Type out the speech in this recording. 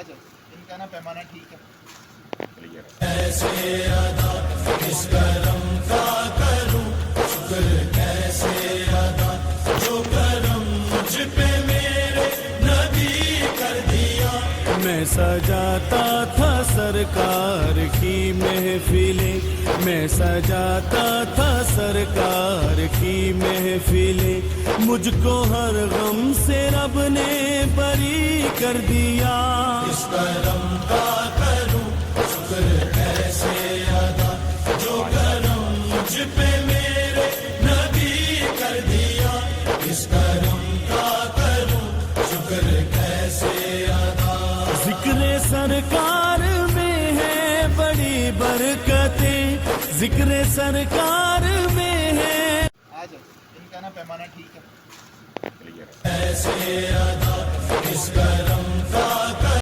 آج ان کا نا پیمانہ ٹھیک ہے. کیسے ادا اس کرم کا کروں شکر کیسے ادا جو کرم مجھ پہ میرے نبی کر دیا. میں سجاتا تھا سرکار کی محفلیں میں سجاتا تھا سرکار کی محفلیں مجھ کو ہر غم سے رب نے بری کر دیا. اس کرم کا کروں شکر کیسے ادا جو کرم مجھ پہ میرے نبی کر دیا. اس کرم کا کروں شکر کیسے ادا. ذکر سرکار میں ہے بڑی برکتیں ذکر سرکار میں ہے. آج ان کا نا پیمانہ ٹھیک ہے. کیسے ادا اس کرم کا